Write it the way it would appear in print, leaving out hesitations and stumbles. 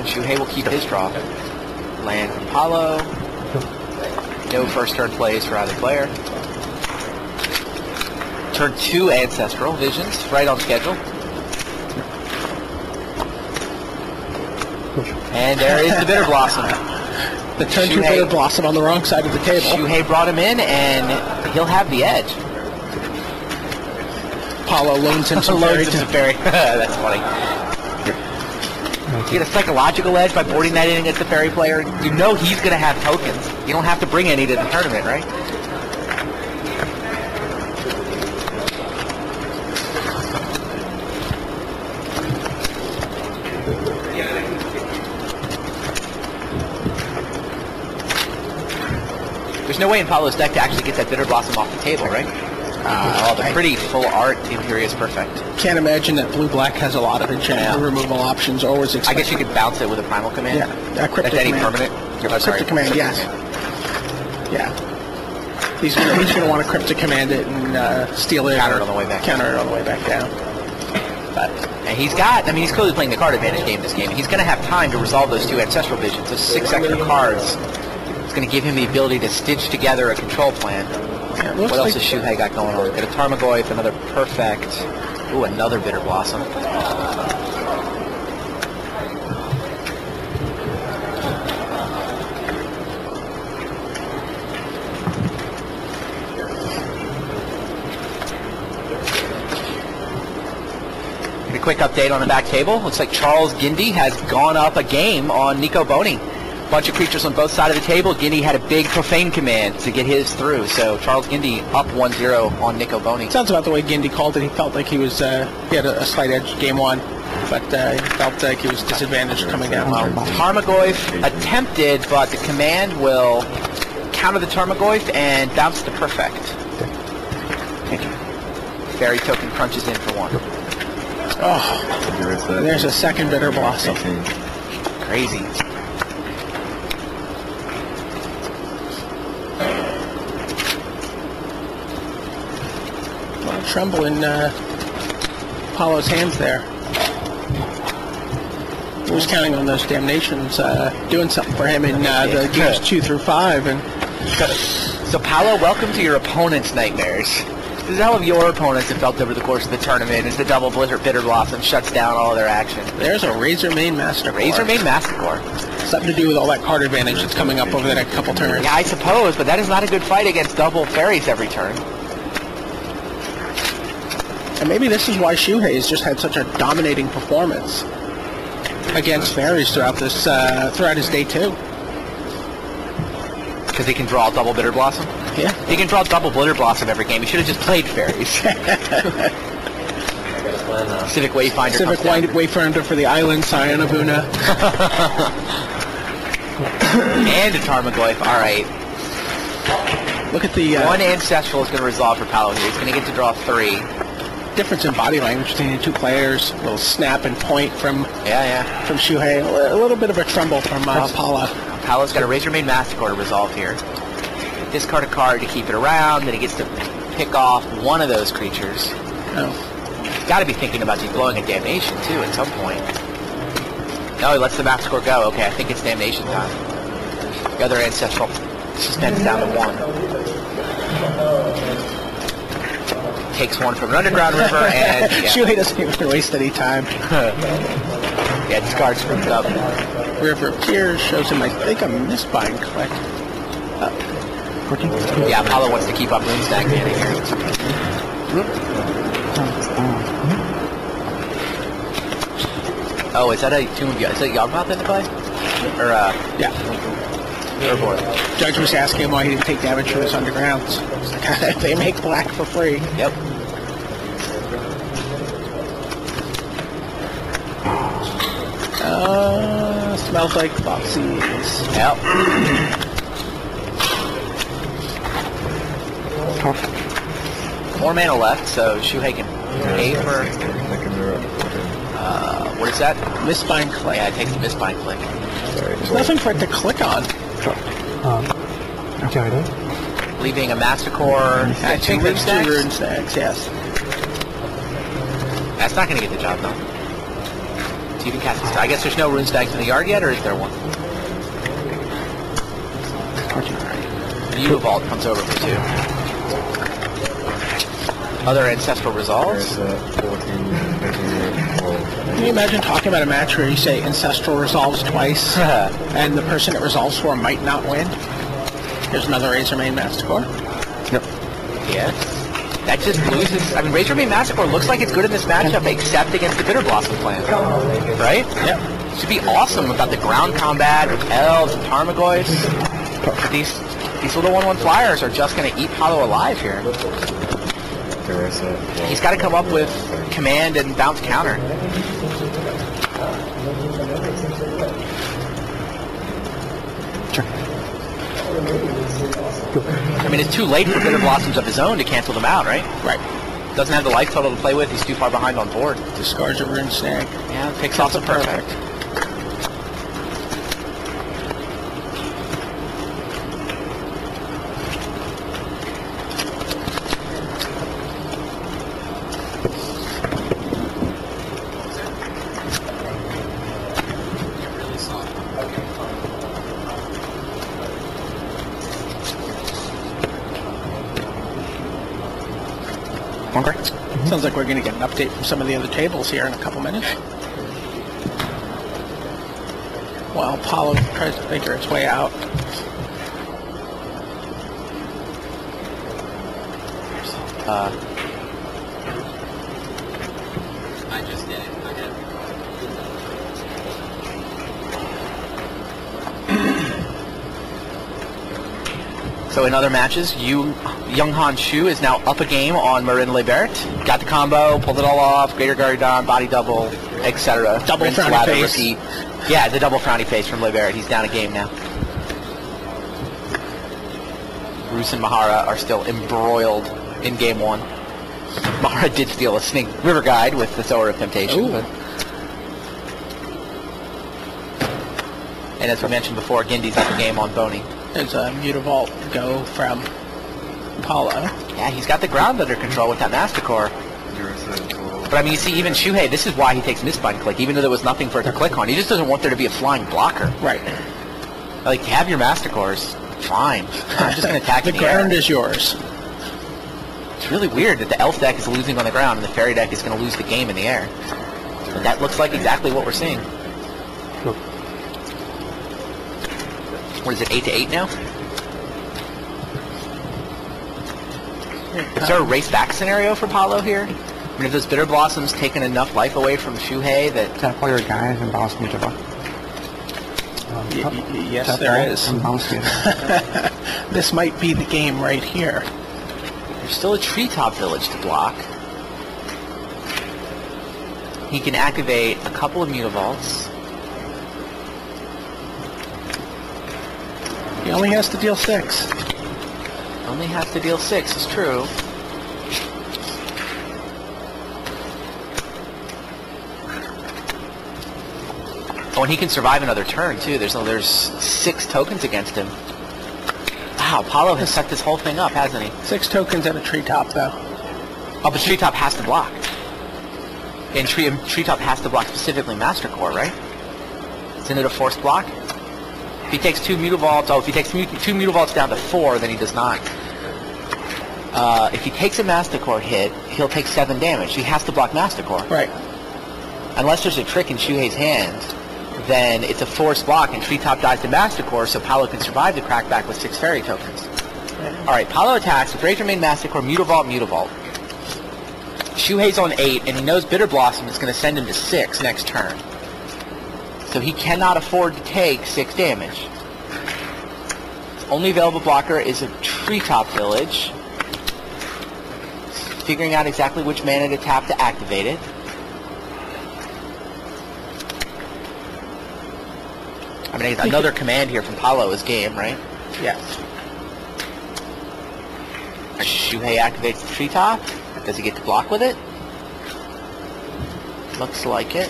Shuhei will keep his draw. Land from Paulo. No first turn plays for either player. Turn 2 Ancestral Visions, right on schedule. And there is the Bitter Blossom. The turn 2 Bitter Blossom on the wrong side of the table. Shuhei brought him in, and he'll have the edge. Paulo loans him some fairy. That's funny. You get a psychological edge by boarding that in against the fairy player. You know he's going to have tokens. You don't have to bring any to the tournament, right? There's no way in Paulo's deck to actually get that Bitter Blossom off the table, right? The pretty full art Imperious Perfect. Can't imagine that blue-black has a lot of enchantment removal options. Always I guess you could bounce it with a primal command. Yeah, a cryptic any command. permanent. Cryptic command, yes. Yeah. He's going to want to cryptic command it and steal it. Counter it on the way back. Counter it on the way back down. But and he's got, he's clearly playing the card advantage game this game. He's going to have time to resolve those 2 Ancestral Visions, those 6 extra cards. It's going to give him the ability to stitch together a control plan. Yeah, what else has Shuhei got going on? Got a Tarmogoyf, another Perfect. Ooh, another Bitter Blossom. A quick update on the back table. Looks like Charles Gindy has gone up a game on Nico Boni. Bunch of creatures on both sides of the table. Gindy had a big Profane command to get his through. So Charles Gindy up 1-0 on Nico Boni. Sounds about the way Gindy called it. He felt like he was he had a slight edge game 1, but he felt like he was disadvantaged coming down. Tarmogoyf attempted, but the command will counter the Tarmogoyf and bounce the Perfect. Thank you. Fairy token crunches in for 1. Oh, there's a second Bitter Blossom. Crazy. Tremble in Paulo's hands there. He was counting on those Damnations doing something for him in the games 2 through 5. And so Paulo, welcome to your opponent's nightmares. This is how your opponents have felt over the course of the tournament as the double Blizzard Bitter Blossom shuts down all of their action. There's a Razormane Mastercore. Razormane Mastercore. Something to do with all that card advantage that's coming up over the next couple turns. Yeah, I suppose, but that is not a good fight against double fairies every turn. And maybe this is why Shuhei has just had such a dominating performance against fairies throughout this throughout his day 2. Because he can draw double Bitter Blossom? Yeah. He can draw double Bitter Blossom every game. He should have just played fairies. Civic Wayfinder. Civic Wayfinder for the island, Cyanabuna. And a Tarmogoyf. All right. Look at the... 1 Ancestral is going to resolve for Paulo here. He's going to get to draw 3. Difference in body language between the 2 players. A little snap and point from from Shuhei. A little bit of a tremble from Paulo. Paulo's got a Razormane Mastercore to resolve here. Discard a card to keep it around, then he gets to pick off one of those creatures. Oh. Got to be thinking about blowing a Damnation too at some point. No, he lets the Mastercore go. Okay, I think it's Damnation time. The other Ancestral suspends down to 1. Takes 1 from an Underground River, and Shuhei doesn't even waste any time. Yeah, discards from it up. River appears, shows him, I think, a Mistbind click. Yeah, Paulo wants to keep up Runestack mana here. Oh, is that a Tomb of is that Yawgmoth in the play? Or yeah. Judge was asking him why he didn't take damage from his undergrounds. Like, they make black for free. Yep. Smells like Foxy's. Yep. 4 mana left, so Shuhei can pay for... what is that? Mistbind click. Yeah, it takes the Mistbind click. There's nothing for it to click on. Leaving a Mastercore. I think it's 2 Rune Stacks, yes. That's not going to get the job done. Even cast this. I guess there's no rune stacks in the yard yet, or is there one? The U-Vault comes over for 2. Other ancestral resolves. Can you imagine talking about a match where you say ancestral resolves twice, and the person it resolves for might not win? There's another Razormane Masticore. Yep. Yeah. That just loses. I mean, Razormane Masticore looks like it's good in this matchup, except against the Bitter Blossom clan. Right? Yep. Should be awesome about the ground combat with elves and Tarmogoyfs. These little 1/1 flyers are just going to eat Paulo alive here. He's got to come up with command and bounce counter. I mean, it's too late for Bitter Blossoms of his own to cancel them out, right? Right. Doesn't have the life total to play with. He's too far behind on board. Discards a rune snag. Yeah, picks off the perfect. Okay. Sounds like we're going to get an update from some of the other tables here in a couple minutes. While Paulo tries to figure its way out. I just did it. So in other matches, Younghan Shu is now up a game on Marin Lebert. Got the combo, pulled it all off, Greater Guardian, body double, etc. Double Rinse, frowny lather, face. repeat. Yeah, the double frowny face from Lebert. He's down a game now. Bruce and Mahara are still embroiled in game 1. Mahara did steal a Snake River Guide with the Sower of Temptation. But... And as we mentioned before, Gindy's up a game on Boney. There's a Mutavault go from Paulo. Yeah, he's got the ground under control with that Masticore. But I mean, you see, even Shuhei, this is why he takes Mistbind Click, even though there was nothing for it to click on. He just doesn't want there to be a flying blocker. Right. Like, have your Masticores. Fine. I'm just going to attack the in ground air. is yours. It's really weird that the Elf deck is losing on the ground and the Fairy deck is going to lose the game in the air. But that looks like exactly what we're seeing. What is it, 8-8 now? Is there a race back scenario for Paulo here? I mean, have those Bitter Blossoms taken enough life away from Shuhei that... Tap all your guys and bounce Mutava. Yes, there is. This might be the game right here. There's still a Treetop Village to block. He can activate a couple of Mutavaults. He only has to deal 6. Only has to deal 6, is true. Oh, and he can survive another turn, too. There's 6 tokens against him. Wow, Paulo has set this whole thing up, hasn't he? 6 tokens and a Treetop, though. Oh, but Treetop has to block. And Treetop has to block specifically Mastercore, right? Isn't it a forced block? If he takes 2 Mutavaults, if he takes 2 Mutavaults down to 4, then he does not. If he takes a Masticore hit, he'll take 7 damage. He has to block Masticore. Right. Unless there's a trick in Shuhei's hand, then it's a forced block and Treetop dies to Masticore, so Paulo can survive the crackback with 6 fairy tokens. Alright, Paulo attacks with Razormane Masticore, Mutavault. Shuhei's on 8, and he knows Bitter Blossom is going to send him to 6 next turn. So he cannot afford to take 6 damage. His only available blocker is a Treetop Village. Figuring out exactly which mana to tap to activate it. I mean, another command here from Paulo is game, right? Yes. Shuhei activates the Treetop. Does he get to block with it? Looks like it.